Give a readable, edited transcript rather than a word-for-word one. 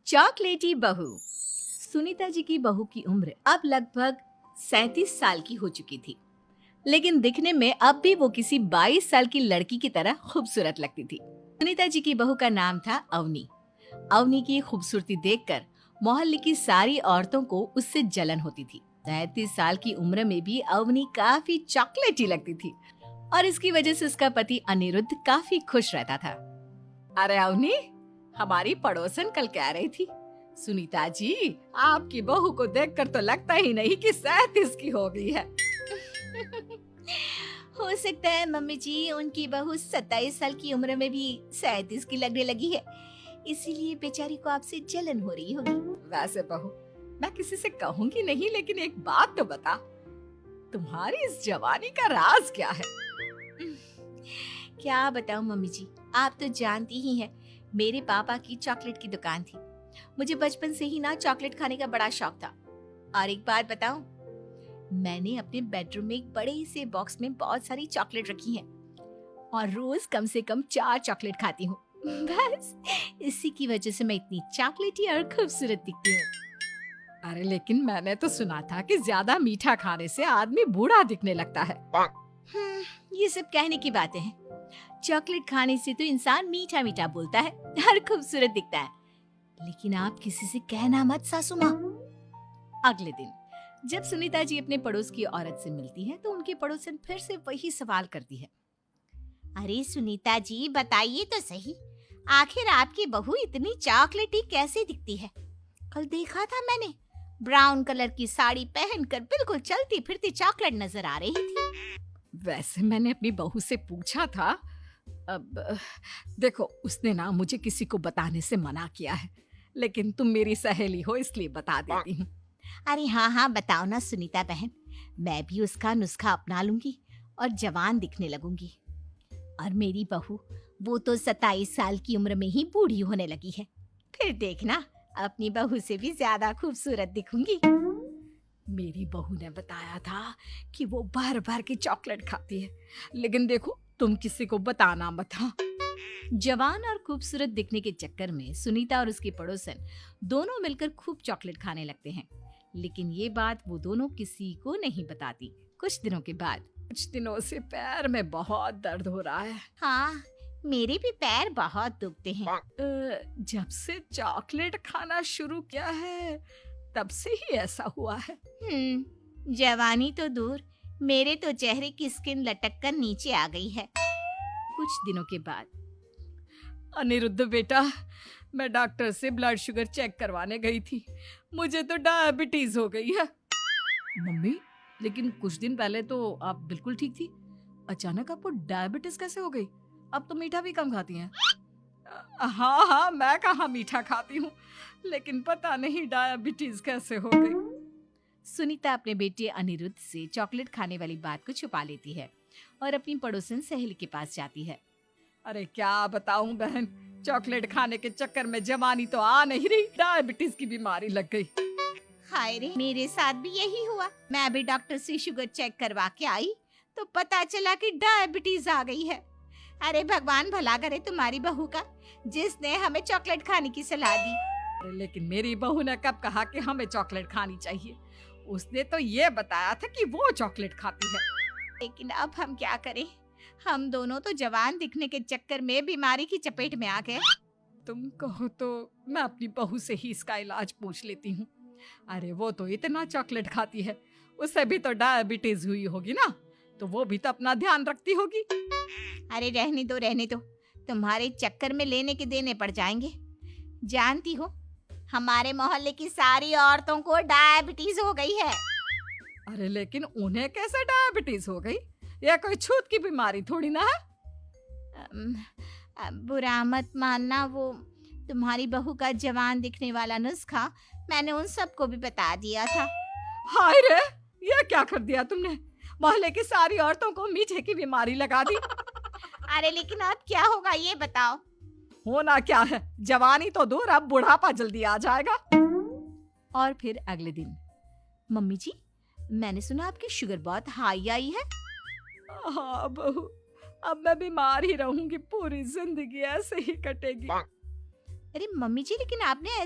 चॉकलेटी बहू। सुनीता जी की बहू की उम्र अब लगभग 37 साल की हो चुकी थी, लेकिन दिखने में अब भी वो किसी 22 साल की लड़की की तरह खूबसूरत लगती थी। सुनीता जी की बहू का नाम था अवनी। अवनी की खूबसूरती देखकर मोहल्ले की सारी औरतों को उससे जलन होती थी। 37 साल की उम्र में भी अवनी काफी चॉकलेटी लगती थी और इसकी वजह से उसका पति अनिरुद्ध काफी खुश रहता था। अरे अवनी, हमारी पड़ोसन कल कह रही थी, सुनीता जी आपकी बहू को देखकर तो लगता ही नहीं कि 37 की हो गई है। हो सकता है मम्मी जी उनकी बहू 27 साल की उम्र में भी 37 की लगने लगी है, इसीलिए बेचारी को आपसे जलन हो रही होगी। वैसे बहू, मैं किसी से कहूंगी नहीं, लेकिन एक बात तो बता, तुम्हारी इस जवानी का राज क्या है? क्या बताऊं मम्मी जी, आप तो जानती ही हैं, मेरे पापा की चॉकलेट की दुकान थी। मुझे बचपन से ही ना चॉकलेट खाने का बड़ा शौक था। और एक बात बताऊं, मैंने अपने बेडरूम में एक बड़े से बॉक्स में बहुत सारी चॉकलेट रखी हैं और रोज कम से कम 4 चॉकलेट खाती हूँ। बस इसी की वजह से मैं इतनी चॉकलेटी और खूबसूरत दिखती हूँ। अरे लेकिन मैंने तो सुना था कि ज्यादा मीठा खाने से आदमी बूढ़ा दिखने लगता है। ये सब कहने की बातें हैं। चॉकलेट खाने से तो इंसान मीठा मीठा बोलता है और खूबसूरत दिखता है। लेकिन आप किसी से कहना मत सासू माँ। अगले दिन जब सुनीता जी अपने पड़ोस की औरत से मिलती है तो उनकी पड़ोसन फिर से वही सवाल करती है। अरे सुनीता जी बताइए तो सही, आखिर आपकी बहू इतनी चॉकलेटी कैसे दिखती है? कल देखा था मैंने, ब्राउन कलर की साड़ी पहनकर बिल्कुल चलती फिरती चॉकलेट नजर आ रही थी। वैसे मैंने अपनी बहू से पूछा था। अब देखो, उसने ना मुझे किसी को बताने से मना किया है, लेकिन तुम मेरी सहेली हो इसलिए बता देती हूँ। अरे हाँ हाँ बताओ ना सुनीता बहन, मैं भी उसका नुस्खा अपना लूंगी और जवान दिखने लगूंगी। और मेरी बहू, वो तो 27 साल की उम्र में ही बूढ़ी होने लगी है, फिर देखना अपनी बहू से भी ज्यादा खूबसूरत दिखूंगी। मेरी बहू ने बताया था कि वो भर भर के चॉकलेट खाती है, लेकिन देखो तुम किसी को बताना मत। हाँ। जवान और खूबसूरत दिखने के चक्कर में सुनीता और उसकी पड़ोसन दोनों मिलकर खूब चॉकलेट खाने लगते हैं, लेकिन ये बात वो दोनों किसी को नहीं बताती। कुछ दिनों के बाद, कुछ दिनों से पैर में बहुत दर्द हो रहा है। हाँ, मेरे भी पैर बहुत दुखते हैं। जब से चॉकलेट खाना शुरू किया है तब से ही ऐसा हुआ है। जवानी तो दूर, मेरे तो चेहरे की स्किन लटक कर नीचे आ गई है। कुछ दिनों के बाद, अनिरुद्ध बेटा, मैं डॉक्टर से ब्लड शुगर चेक करवाने गई थी, मुझे तो डायबिटीज हो गई है। मम्मी, लेकिन कुछ दिन पहले तो आप बिल्कुल ठीक थी, अचानक आपको डायबिटीज कैसे हो गई? अब तो मीठा भी कम खाती हैं। हाँ हाँ, मैं कहाँ मीठा खाती हूँ, लेकिन पता नहीं डायबिटीज कैसे हो गई। सुनीता अपने बेटे अनिरुद्ध से चॉकलेट खाने वाली बात को छुपा लेती है और अपनी पड़ोसन सहेली के पास जाती है। अरे क्या बताऊं बहन, चॉकलेट खाने के चक्कर में जवानी तो आ नहीं रही, डायबिटीज की बीमारी लग गई। हाय रे, मेरे साथ भी यही हुआ। मैं अभी डॉक्टर से शुगर चेक करवा के आई तो पता चला कि डायबिटीज आ गई है। अरे भगवान भला करे तुम्हारी बहू का, जिसने हमें चॉकलेट खाने की सलाह दी। लेकिन मेरी बहू ने कब कहा कि हमें चॉकलेट खानी चाहिए? उसने तो ये बताया था कि वो चॉकलेट खाती है। लेकिन अब हम क्या करें, हम दोनों तो जवान दिखने के चक्कर में बीमारी की चपेट में आ गए। तुम कहो तो मैं अपनी बहू से ही इसका इलाज पूछ लेती हूँ। अरे वो तो इतना चॉकलेट खाती है, उसे भी तो डायबिटीज हुई होगी ना, तो वो भी तो अपना ध्यान रखती होगी। अरे रहने दो रहने दो, तुम्हारे चक्कर में लेने के देने पड़ जाएंगे। जानती हो, हमारे मोहल्ले की सारी औरतों को डायबिटीज हो गई है। अरे लेकिन उन्हें कैसे डायबिटीज हो गई? यह कोई छूत की बीमारी थोड़ी ना है। बुरा मत मानना, वो तुम्हारी बहू का जवान दिखने वाला नुस्खा मैंने उन सबको भी बता दिया था। हाय रे, ये क्या कर दिया तुमने? मोहल्ले की सारी औरतों को मीठे की बीमारी लगा दी। अरे लेकिन अब क्या होगा ये बताओ। होना क्या है, जवानी तो दूर, अब बुढ़ापा जल्दी आ जाएगा। और फिर अगले दिन, मम्मी जी, मैंने सुना आपकी शुगर बहुत हाई आई है। हाँ बहू, अब मैं बीमार ही रहूंगी, पूरी जिंदगी ऐसे ही कटेगी। अरे मम्मी जी, लेकिन आपने